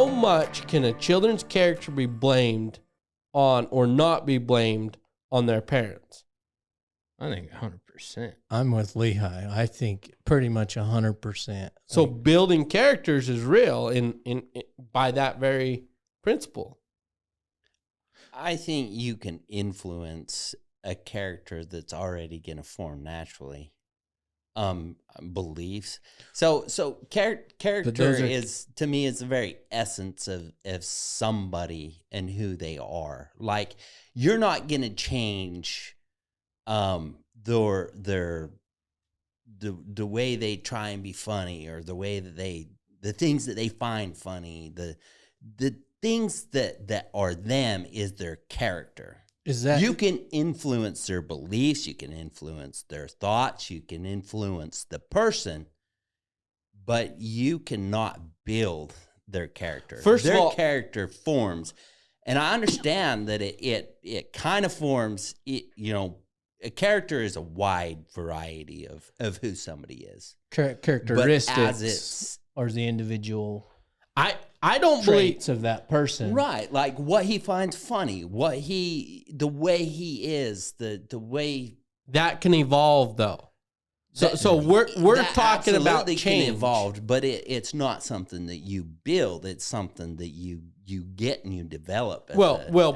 how much can a children's character be blamed on or not be blamed on their parents? I think 100%. I'm with Lehigh. I think pretty much 100%. So building characters is real in by that very principle. I think you can influence a character that's already going to form naturally. Beliefs. So character is, to me, is the very essence of somebody and who they are. Like, you're not going to change the way they try and be funny, or the way that the things that they find funny, the things that are them is their character. Is that you can influence their beliefs, you can influence their thoughts, you can influence the person, but you cannot build their character. First of all, their character forms, and I understand that it kind of forms. A character is a wide variety of who somebody is. characteristics or the individual I don't traits of that person. Right, like what he finds funny, the way he is, the way that can evolve though. So we're talking about change. Can evolve, but it's not something that you build. It's something that you get and you develop.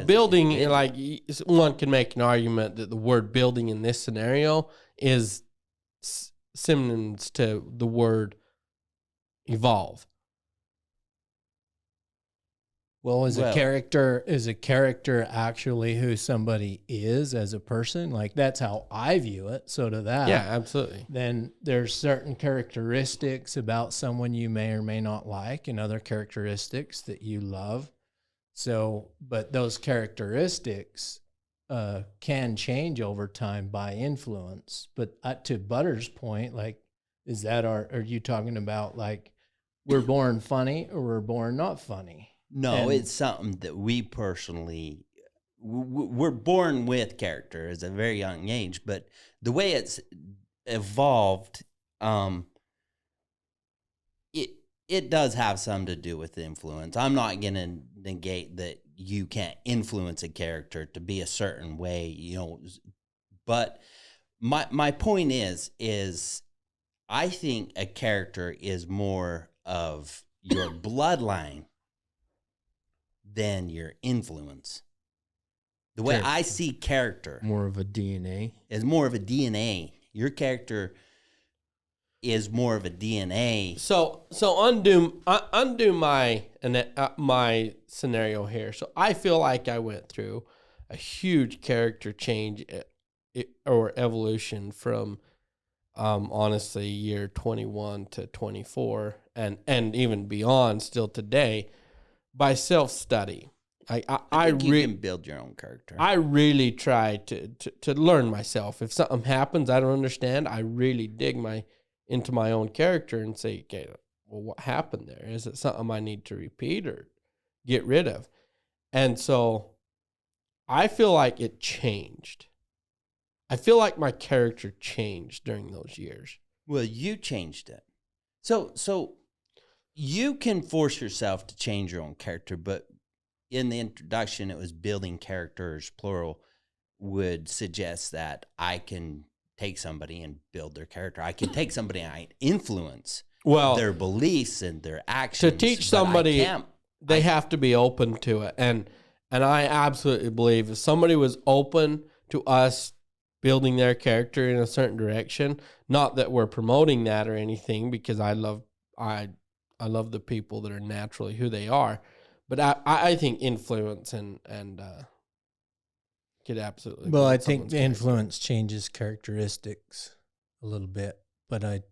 Building, like, one can make an argument that the word building in this scenario is synonyms to the word evolve. Well, is a character actually who somebody is as a person? Like, that's how I view it. So to that, yeah, absolutely. Then there's certain characteristics about someone you may or may not like, and other characteristics that you love. So, but those characteristics can change over time by influence. But to Butter's point, like, are you talking about, like, we're born funny or we're born not funny? No, it's something that we personally, we're born with character at a very young age, but the way it's evolved, it does have some to do with influence. I'm not going to negate that you can't influence a character to be a certain way, but my point is I think a character is more of your bloodline than your influence. The way I see character, More of a DNA. is more of a DNA. Your character is more of a DNA. So undo my scenario here. So I feel like I went through a huge character change or evolution from honestly year 21 to 24 and even beyond still today by self-study. I think you can build your own character. I really try to learn myself. If something happens I don't understand, I really dig into my own character and say, okay, well, what happened there? Is it something I need to repeat or get rid of? And so I feel like it changed. I feel like my character changed during those years. Well, you changed it. So you can force yourself to change your own character, but in the introduction, it was building characters, plural, would suggest that I can take somebody and build their character. I can take somebody and I influence their beliefs and their actions. To teach somebody, they have to be open to it. And I absolutely believe if somebody was open to us building their character in a certain direction, not that we're promoting that or anything, because I love the people that are naturally who they are, but I think influence and could absolutely. Well, I think the influence changes characteristics a little bit, but I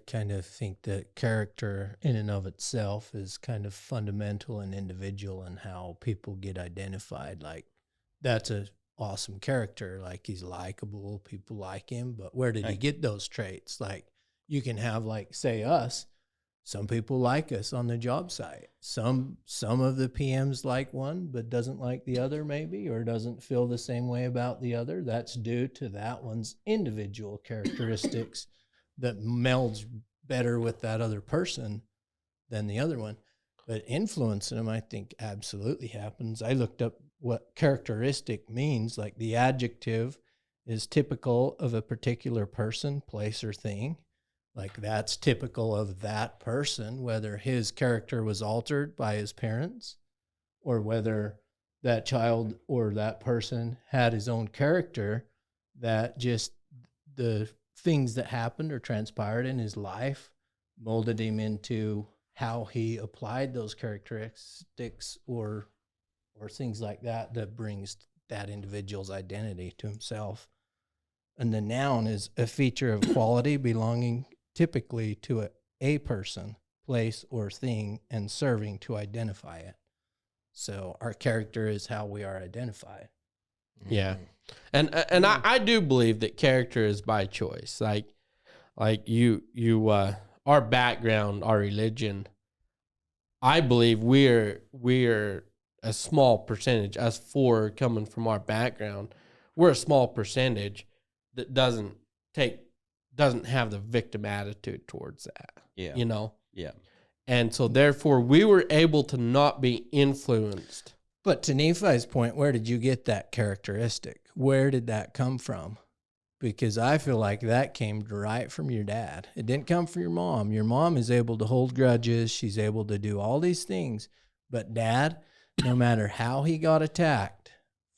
kind of think that character in and of itself is kind of fundamental and individual in how people get identified. Like, that's a awesome character, like he's likable, people like him, but where did he get those traits? Like, you can have, like, say us, some people like us on the job site. Some of the PMs like one, but doesn't like the other maybe, or doesn't feel the same way about the other. That's due to that one's individual characteristics that melds better with that other person than the other one. But influencing them, I think, absolutely happens. I looked up what characteristic means. Like the adjective is typical of a particular person, place, or thing. Like that's typical of that person, whether his character was altered by his parents or whether that child or that person had his own character, that just the things that happened or transpired in his life molded him into how he applied those characteristics or things like that that brings that individual's identity to himself. And the noun is a feature of quality belonging typically to a person, place, or thing and serving to identify it. So our character is how we are identified. Yeah. And I do believe that character is by choice. Like you our background, our religion, I believe we're a small percentage, us four coming from our background, we're a small percentage that doesn't have the victim attitude towards that. Yeah. You know? Yeah. And so therefore we were able to not be influenced. But to Nephi's point, where did you get that characteristic? Where did that come from? Because I feel like that came right from your dad. It didn't come from your mom. Your mom is able to hold grudges. She's able to do all these things. But dad, no matter how he got attacked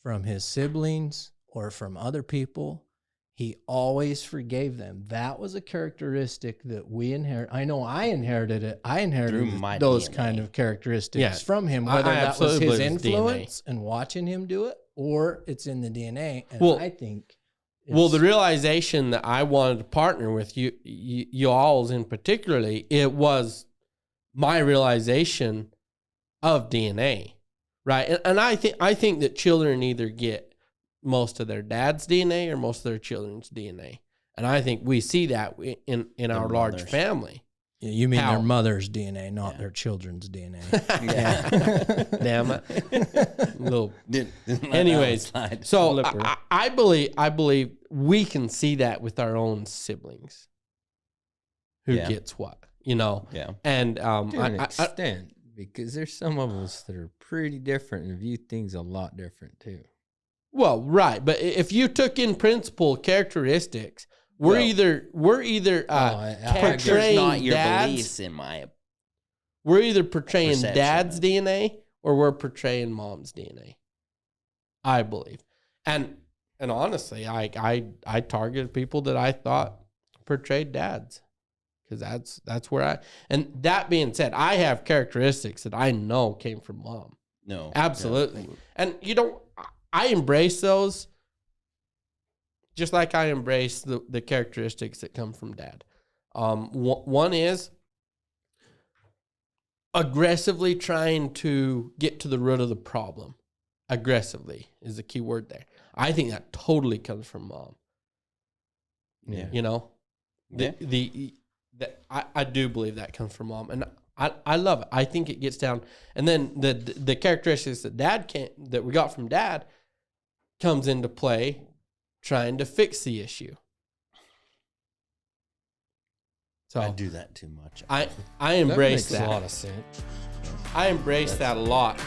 from his siblings or from other people, he always forgave them. That was a characteristic that we inherit. I know I inherited it. I inherited those DNA. Kind of characteristics from him, I whether that was absolutely his believe it's influence and watching him do it, or it's in the DNA. And Well, I think... Well, the realization that I wanted to partner with you alls in particularly, it was my realization of DNA, right? And I think that children either get most of their dad's DNA or most of their children's DNA, and I think we see that in our large mothers. family. Yeah, you mean How? their mother's DNA, not their children's DNA. Damn it, little. Didn't let that one Anyways, slide. so Flipper. I believe we can see that with our own siblings. Who Yeah. gets what, you know? Yeah. And To an I, extent, because there's some of us that are pretty different and view things a lot different too. well, right, but if you took in principle characteristics, we're Well- either Character's portraying not your dad's, beliefs in my we're either portraying perception dad's of- DNA or we're portraying mom's DNA. I believe, and honestly, I targeted people that I thought portrayed dads, because that's where I. And that being said, I have characteristics that I know came from mom. No. Absolutely. No. And I embrace those just like I embrace the characteristics that come from dad. One is aggressively trying to get to the root of the problem. Aggressively is the key word there. I think that totally comes from mom. Yeah. You know? Yeah. I do believe that comes from mom. And I love it. I think it gets down. And then the characteristics that we got from dad comes into play trying to fix the issue. So I do that too much. I embrace That makes that. a lot of sense. I embrace that a lot.